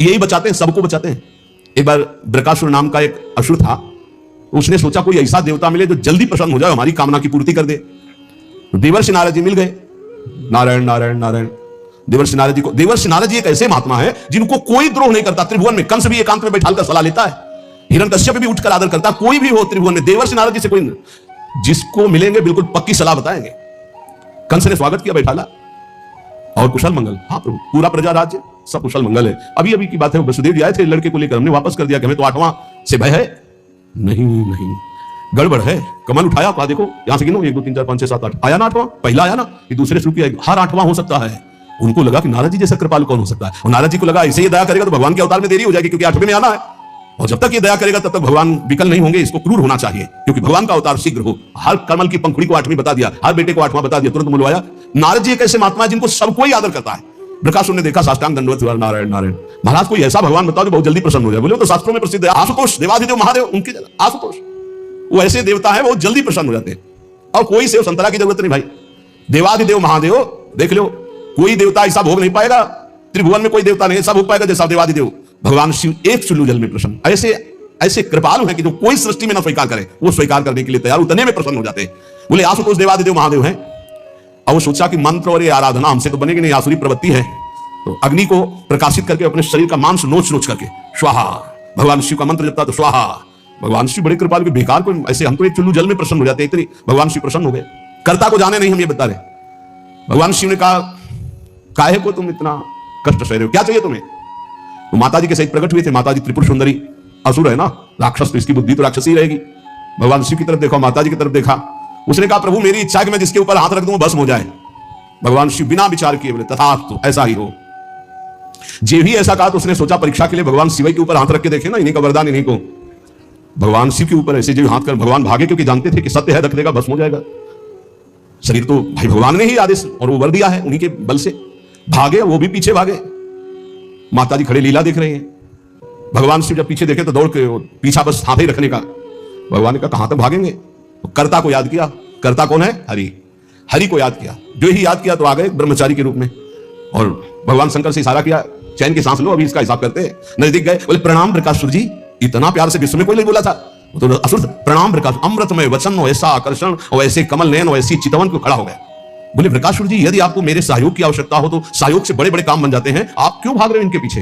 यही बचाते हैं, सबको बचाते हैं। एक बार बृकासुर नाम का एक असुर था, उसने सोचा कोई ऐसा देवता मिले जो जल्दी प्रसन्न हो जाए, हमारी कामना की पूर्ति कर दे। तो देवर्षि नारद जी मिल गए। नारायण नारायण नारायण। देवर्षि नारद जी को, देवर्षि नारद जी एक ऐसे महात्मा है जिनको कोई द्रोह नहीं करता। त्रिभुवन में कंस भी एकांत में बैठाकर सलाह लेता है, हिरण्यकश्यप भी उठकर आदर करता, कोई भी हो त्रिभुवन में देवर्षि नारद जी से कोई, जिसको मिलेंगे बिल्कुल पक्की सलाह बताएंगे। कंस ने स्वागत किया, बैठाला और कुशल मंगल। हाँ प्रभु, पूरा प्रजा राज्य सब कुशल मंगल है। अभी अभी की बात है, वसुदेव जी आए थे लड़के को लेकर, हमने वापस कर दिया कि हमें तो 8वां से भय है। नहीं नहीं, गड़बड़ है। कमल उठाया, कहा देखो यहां से गिनो, 1 2 3 4 5 6 7 8, आया ना 8वां, पहला आया ना, ये दूसरे शुरू किया, हर 8वां हो सकता है। उनको लगा कि नारद जी जैसा कृपालु कौन हो सकता है, और नारद जी को लगा ऐसे ही दया करेगा तो भगवान के अवतार में देरी हो जाएगी, क्योंकि 8वें में आना है, और जब तक ये दया करेगा तब तक भगवान विकल नहीं होंगे, इसको क्रूर होना चाहिए, क्योंकि भगवान का अवतार शीघ्र हो। हर कमल की पंखुड़ी को 8वीं बता दिया, हर बेटे को 8वां बता दिया, तुरंत बुलवाया। नारद जी एक ऐसे महात्मा है जिनको सबको ही आदर करता है। बृकासुर ने देखा, साष्टांग दंडवत हुआ, नारायण नारायण। महाराज कोई ऐसा भगवान बताओ जो बहुत जल्दी प्रसन्न हो जाए। बोले तो शास्त्रों में प्रसिद्ध है, आशुतोष देवाधिदेव महादेव, उनके आशुतोष, वो ऐसे देवता है बहुत जल्दी प्रसन्न हो जाते हैं, और कोई सेव संतरा की जरूरत नहीं भाई। देवाधिदेव महादेव देख लो, कोई देवता ऐसा भोग नहीं पाएगा, त्रिभुवन में कोई देवता नहीं ऐसा भोग पाएगा जैसा देवाधिदेव भगवान शिव एक चुल्लू जल में प्रसन्न। ऐसे ऐसे कृपालु है कि जो कोई सृष्टि में ना स्वीकार करे, वो स्वीकार करने के लिए तैयार, उतने में प्रसन्न हो जाते हैं। बोले आशुतोष देवाधिदेव महादेव हैं। और वो सोचा कि मंत्र और ये आराधना हमसे तो बनेगी नहीं, आसुरी प्रवृत्ति है, तो अग्नि को प्रकाशित करके अपने शरीर का मांस नोच नोच करके स्वाहा, भगवान शिव का मंत्र जपता तो स्वाहा। भगवान शिव बड़े कृपालु, बेकार को ऐसे हम तो एक चुल्लू जल में प्रसन्न हो जाते हैं, इतनी भगवान शिव प्रसन्न हो गए। कर्ता को जाने नहीं, हम ये बता रहे। भगवान शिव ने कहा, काहे को तुम इतना कष्ट सह रहे हो, क्या चाहिए तुम्हें? तो माता जी के सहित प्रकट हुए थे। माता जी त्रिपुर सुंदरी, असुर है ना, राक्षस, तो इसकी बुद्धि तो राक्षसी रहेगी। भगवान शिव की तरफ देखा, माता जी की तरफ देखा, उसने कहा प्रभु मेरी इच्छा है कि मैं जिसके ऊपर हाथ रख दूं भस्म हो जाए। भगवान शिव बिना विचार किए बोले तथास्तु, ऐसा ही हो। जे भी ऐसा कहा तो उसने सोचा परीक्षा के लिए भगवान शिव के ऊपर हाथ रख के देखे ना, इन्हीं का वरदान इन्हीं को। भगवान शिव के ऊपर ऐसे जो हाथ कर भगवान भागे, क्योंकि जानते थे कि सत्य है, रख देगा भस्म हो जाएगा। शरीर तो भाई भगवान ने ही आदेश और वो वर दिया है, उन्हीं के बल से भागे, वो भी पीछे भागे। माता जी खड़े लीला देख रहे हैं। भगवान शिव जब पीछे देखे तो दौड़ के पीछा बस हाथ ही रखने का। भगवान ने कहा कहां तक भागेंगे? तो कर्ता को याद किया। कर्ता कौन है? हरि। हरि को याद किया, जो ही याद किया तो आ गए ब्रह्मचारी के रूप में। और भगवान शंकर से इशारा किया, चैन की सांस लो, अभी इसका हिसाब करते हैं। नजदीक गए, बोले प्रणाम बृकासुर जी। इतना प्यार से विश्व में कोई नहीं बोला था। तो असुर प्रणाम बृकासुर, अमृतमय वचन, ऐसा आकर्षण और ऐसे कमल नयन और ऐसी चितवन को खड़ा हो गया। बोले बृकासुर जी, यदि आपको मेरे सहयोग की आवश्यकता हो तो सहयोग से बड़े बड़े काम बन जाते हैं, आप क्यों भाग रहे हो इनके पीछे?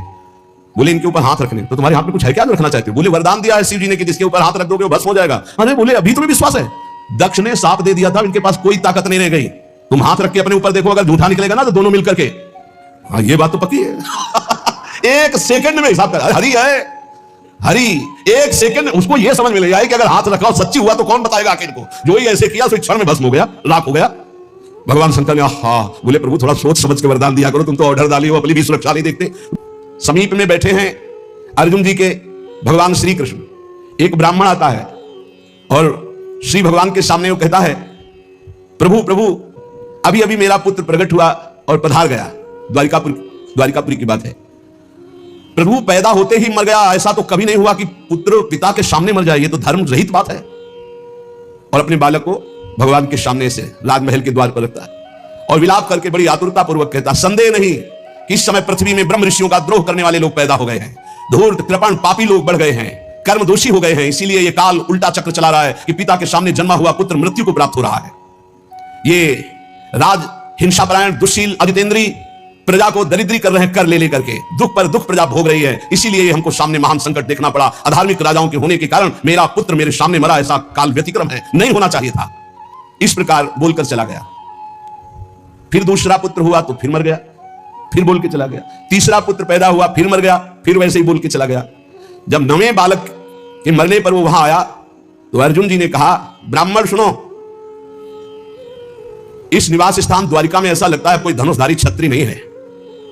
बोले इनके ऊपर हाथ रखने, तो तुम्हारे हाथ में कुछ है क्या रखना चाहते हो? बोले वरदान दिया है शिव जी ने कि जिसके ऊपर हाथ रख दोगे वो भस्म हो जाएगा। अरे बोले अभी तुम्हें विश्वास है? दक्ष ने साप दे दिया था, इनके पास कोई ताकत नहीं रह गई। तुम हाथ रख के अपने ऊपर देखो, अगर झूठा निकलेगा ना तो दोनों मिलकर के। हाँ ये बात तो पक्की है। एक सेकंड में हिसाब कर, हरि है हरि, एक सेकंड उसको यह समझ में ले जाए कि अगर हाथ रखा सच्ची हुआ तो कौन बताएगा आखिर को। जो ही ऐसे किया तो क्षण में भस्म हो गया, राख हो गया। भगवान शंकर ने बोले प्रभु थोड़ा सोच समझ के वरदान दिया करो, तुम तो ऑर्डर डाली हो, अपनी भी सुरक्षा नहीं देखते। समीप में बैठे हैं अर्जुन जी के भगवान श्री कृष्ण। एक ब्राह्मण आता है और श्री भगवान के सामने वो कहता है, प्रभु प्रभु अभी अभी मेरा पुत्र प्रकट हुआ और पधार गया। द्वारिकापुरी की बात है। प्रभु पैदा होते ही मर गया, ऐसा तो कभी नहीं हुआ कि पुत्र पिता के सामने मर जाए, ये तो धर्म रहित बात है। और अपने बालक को भगवान के सामने से राजमहल के द्वार पर रखता है और विलाप करके बड़ी आतुरता पूर्वक कहता, संदेह नहीं कि इस समय पृथ्वी में ब्रह्म ऋषियों का द्रोह करने वाले लोग पैदा हो गए हैं, धूर्त कृपण पापी लोग बढ़ गए हैं, कर्म दोषी हो गए हैं, इसीलिए ये काल उल्टा चक्र चला रहा है कि पिता के सामने जन्मा हुआ पुत्र मृत्यु को प्राप्त हो रहा है। ये राज हिंसापरायण दुशील अजितेंद्री प्रजा को दरिद्री कर रहे हैं, कर ले लेकर के दुख पर दुख प्रजा भोग रही है, इसीलिए हमको सामने महान संकट देखना पड़ा। अधार्मिक राजाओं के होने के कारण मेरा पुत्र मेरे सामने मरा, ऐसा काल व्यतिक्रम है, नहीं होना चाहिए था। इस प्रकार बोलकर चला गया। फिर दूसरा पुत्र हुआ तो फिर मर गया, फिर बोल के चला गया। तीसरा पुत्र पैदा हुआ, फिर मर गया, फिर वैसे ही बोल के चला गया। जब 9वें बालक के मरने पर वो वहां आया तो अर्जुन जी ने कहा, ब्राह्मण सुनो, इस निवास स्थान द्वारिका में ऐसा लगता है कोई धनुषधारी क्षत्रिय नहीं है।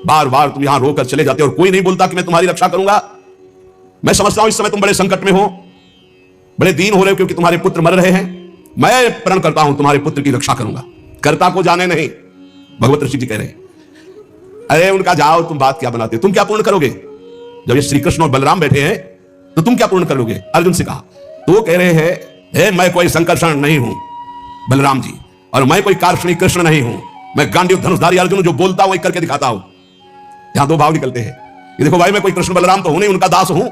बार बार तुम यहां रोकर चले जाते हो और कोई नहीं बोलता कि मैं तुम्हारी रक्षा करूंगा। मैं समझता हूं इस समय तुम बड़े संकट में हो, बड़े दीन हो रहे हो क्योंकि तुम्हारे पुत्र मर रहे हैं। मैं प्रण करता हूं तुम्हारे पुत्र की रक्षा करूंगा। कर्ता को जाने नहीं, भगवत ऋषि जी कह रहे हैं। अरे उनका जाओ, तुम बात क्या बनाते हो, तुम क्या पूर्ण करोगे? जब ये श्री कृष्ण और बलराम बैठे हैं तो तुम क्या पूर्ण करोगे? अर्जुन से कहा। तो वो कह रहे हैं, मैं कोई संकर्षण नहीं हूं बलराम जी, और मैं कोई कार्षणी कृष्ण नहीं हूं, मैं गांडीव धनुषधारी अर्जुन जो बोलता हूं वही करके दिखाता हूं। यहां दो भाव निकलते हैं। कि देखो भाई, मैं कोई कृष्ण बलराम तो हूं नहीं, उनका दास हूं।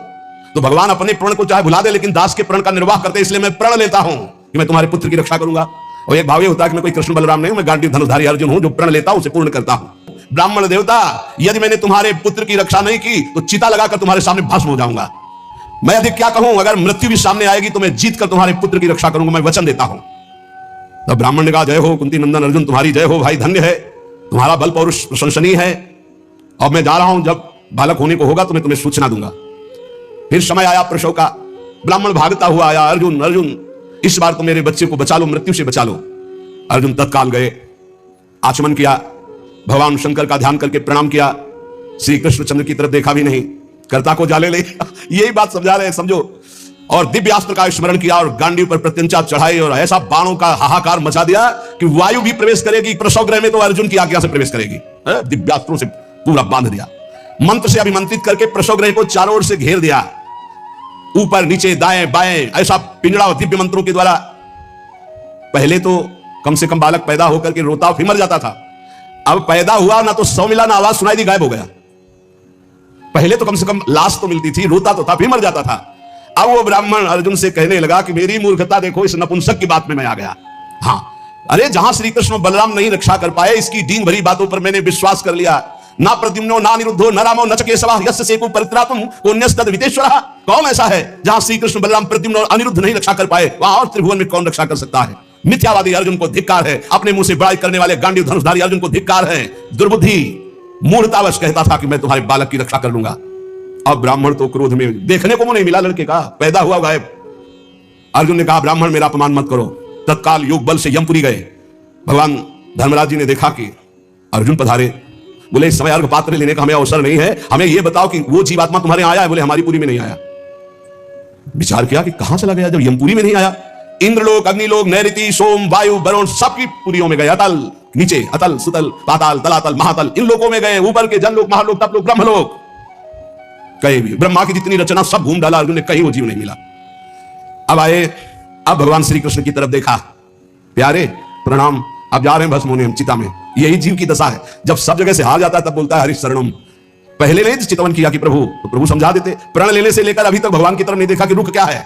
तो भगवान अपने प्रण को चाहे भुला दे, लेकिन दास के प्रण का निर्वाह करते, इसलिए मैं प्रण लेता हूं कि मैं तुम्हारे पुत्र की रक्षा करूंगा। और एक भाव ये होता है कि मैं कोई कृष्ण बलराम नहीं हूं, मैं गांडीव धनुधारी अर्जुन हूं, जो प्रण लेता हूं उसे पूर्ण करता हूं। ब्राह्मण देवता, यदि मैंने तुम्हारे पुत्र की रक्षा नहीं की तो चिता लगाकर तुम्हारे सामने भस्म हो जाऊंगा। मैं अधिक क्या कहूं, अगर मृत्यु भी सामने आएगी तो मैं जीत कर तुम्हारे पुत्र की रक्षा करूंगा, मैं वचन देता हूं। तब ब्राह्मण ने कहा, जय हो कुंती नंदन अर्जुन, तुम्हारी जय हो भाई, धन्य है, तुम्हारा बल पौरुष प्रशंसनीय है। अब मैं जा रहा हूं, जब बालक होने को होगा तो मैं तुम्हें सूचना दूंगा। फिर समय आया प्रसव का, ब्राह्मण भागता हुआ आया, अर्जुन अर्जुन इस बार तो मेरे बच्चे को बचा लो, मृत्यु से बचा लो। अर्जुन तत्काल गए, आचमन किया, भगवान शंकर का ध्यान करके प्रणाम किया, श्री कृष्ण चंद्र की तरफ देखा भी नहीं, कर्ता को जाले ले यही बात समझा रहे हैं, समझो। और दिव्यास्त्र का स्मरण किया और गांडीव पर प्रत्यंचा चढ़ाई और ऐसा बाणों का हाहाकार मचा दिया कि वायु भी प्रवेश करेगी प्रसव गृह में तो अर्जुन की आज्ञा से प्रवेश करेगी। दिव्यास्त्रों से पूरा बांध दिया, मंत्र से अभिमंत्रित करके प्रसव गृह को चारों ओर से घेर दिया, ऊपर नीचे दाएं बाएं, ऐसा पिंजड़ा और दिव्य मंत्रों के द्वारा। पहले तो कम से कम बालक पैदा होकर के रोता फिर मर जाता था, अब पैदा हुआ ना तो सौ मिला ना आवाज सुनाई दी, गायब हो गया। पहले तो कम से कम लाश तो मिलती थी, रोता तो था फिर मर जाता था। अब वो ब्राह्मण अर्जुन से कहने लगा कि मेरी मूर्खता देखो, इस नपुंसक की बात में मैं आ गया। हाँ, अरे जहां श्री कृष्ण बलराम नहीं रक्षा कर पाए, इसकी डींग भरी बातों पर मैंने विश्वास कर लिया। ना प्रद्युम्नो ना निरुद्धो न रामो न च केशवः यस्य सेको परित्रातुम पुण्यस्तद विदेश्वरः। कौन ऐसा है जहां श्री कृष्ण बलराम प्रद्युम्न और अनिरुद्ध नहीं रक्षा कर पाए, वहां और त्रिभुवन में कौन रक्षा कर सकता है। मिथ्यावादी अर्जुन को धिक्कार है, अपने मुंह से बड़ाई करने वाले गांडीव धनुषधारी अर्जुन को धिक्कार है। दुर्बुद्धि मूढ़तावश कहता था कि मैं तुम्हारे बालक की रक्षा कर लूंगा। अब ब्राह्मण तो क्रोध में, देखने को नहीं मिला लड़के का, पैदा हुआ गायब। अर्जुन ने कहा, ब्राह्मण मेरा अपमान मत करो। तत्काल योग बल से यमपुरी गए। भगवान धर्मराज जी ने देखा कि अर्जुन पधारे, बोले इस समय अर्घ पात्र लेने का हमें अवसर नहीं है, हमें यह बताओ कि वो जीवात्मा तुम्हारे आया है। बोले हमारी पुरी में नहीं आया। विचार किया कि कहां चला गया जब यमपुरी में नहीं आया। इंद्रलोक, अग्निलोक, नैऋति, सोम, वायु, वरुण सबकी पुरियों में गए। अतल नीचे, अतल सुतल, पाताल, तलातल, महातल, इन लोकों में गए। ऊपर के जनलोक, महालोक, तपलोक, ब्रह्मलोक, कहीं भी ब्रह्मा की जितनी रचना सब घूम डाला अर्जुन ने, कहीं वो जीव नहीं मिला। अब आए, अब भगवान श्री कृष्ण की तरफ देखा, प्यारे प्रणाम, अब जा रहे हैं भस्म होने हम चिता में। यही जीव की दशा है, जब सब जगह से हार जाता है तब बोलता है हरि शरणम। पहले नहीं चितवन किया कि प्रभु, तो प्रभु समझा देते। प्रण लेने से लेकर अभी तक भगवान की तरफ नहीं देखा कि रुक क्या है।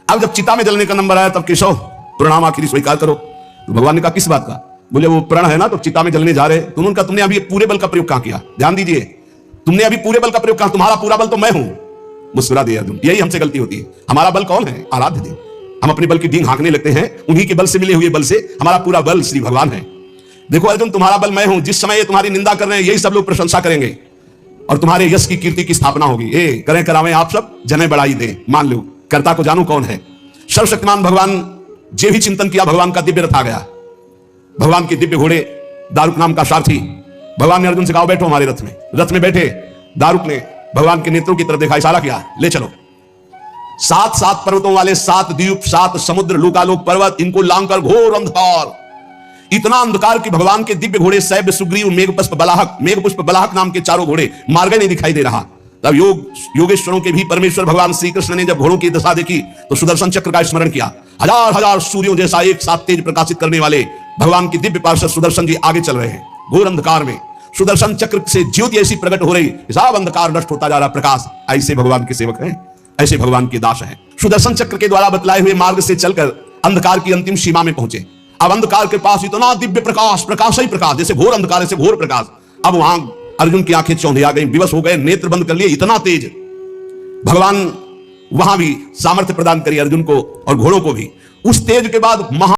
अब जब चिता में जलने का नंबर आया तब केशव प्रणाम आखिरी स्वीकार करो। तो भगवान ने कहा किस बात का। बोले वो प्रण है ना, तो चिता में जलने जा रहे। तो उनका तुमने अभी पूरे बल का प्रयोग कहां किया, ध्यान दीजिए, तुमने अभी पूरे बल का प्रयोग कहां, तुम्हारा पूरा बल तो मैं हूं। मुस्कुरा दिया अर्जुन, यही हमसे गलती होती है। हमारा बल कौन है, आराध्य देव। हम अपने बल की डींग हाँकने लगते हैं, उन्हीं के बल से मिले हुए बल से हमारा पूरा बल श्री भगवान है। देखो अर्जुन, तुम्हारा बल मैं हूं। जिस समय ये तुम्हारी निंदा कर रहे हैं यही सब लोग प्रशंसा करेंगे और तुम्हारे यश की कीर्ति की स्थापना होगी। ए करें करावें आप सब, जने बढ़ाई दे, मान लो कर्ता को जानू कौन है। सर्वशक्तिमान भगवान जे भी चिंतन किया, भगवान का दिव्य रथ आ गया। भगवान के दिव्य घोड़े, दारुक नाम का सारथी। भगवान ने अर्जुन से कहा बैठो हमारे रथ में। रथ में बैठे, दारुक ने भगवान के नेत्रों की तरफ देखा, इशारा किया, ले चलो। 7 पर्वतों वाले 7 द्वीप, 7 समुद्र, लोकालोक पर्वत, इनको लांघकर घोर अंधकार, इतना अंधकार कि भगवान के दिव्य घोड़े सैब्य, सुग्रीव, मेघपुष्प बलाहक नाम के चारों घोड़े, मार्ग नहीं दिखाई दे रहा। तब योगेश्वरों के भी परमेश्वर भगवान श्री कृष्ण ने जब घोड़ों की दशा देखी तो सुदर्शन चक्र का स्मरण किया। हजार हजार सूर्यों जैसा एक साथ तेज प्रकाशित करने वाले भगवान की दिव्य पार्षद सुदर्शन जी आगे चल रहे हैं घोर अंधकार में। सुदर्शन चक्र से ज्योति ऐसी प्रकट हो रही, सब अंधकार नष्ट होता जा रहा, प्रकाश। ऐसे भगवान के सेवक हैं, ऐसे भगवान के दास हैं। सुदर्शन चक्र के द्वारा बतलाए हुए मार्ग से चलकर अंधकार की अंतिम सीमा में पहुंचे। अब अंधकार के पास इतना दिव्य प्रकाश, प्रकाश ही प्रकाश, जैसे घोर अंधकार ऐसे घोर प्रकाश। अब वहां अर्जुन की आंखें चौंधिया गई, विवश हो गए, नेत्र बंद कर लिए, इतना तेज। भगवान वहां भी सामर्थ्य प्रदान करी अर्जुन को और घोड़ों को भी। उस तेज के बाद महा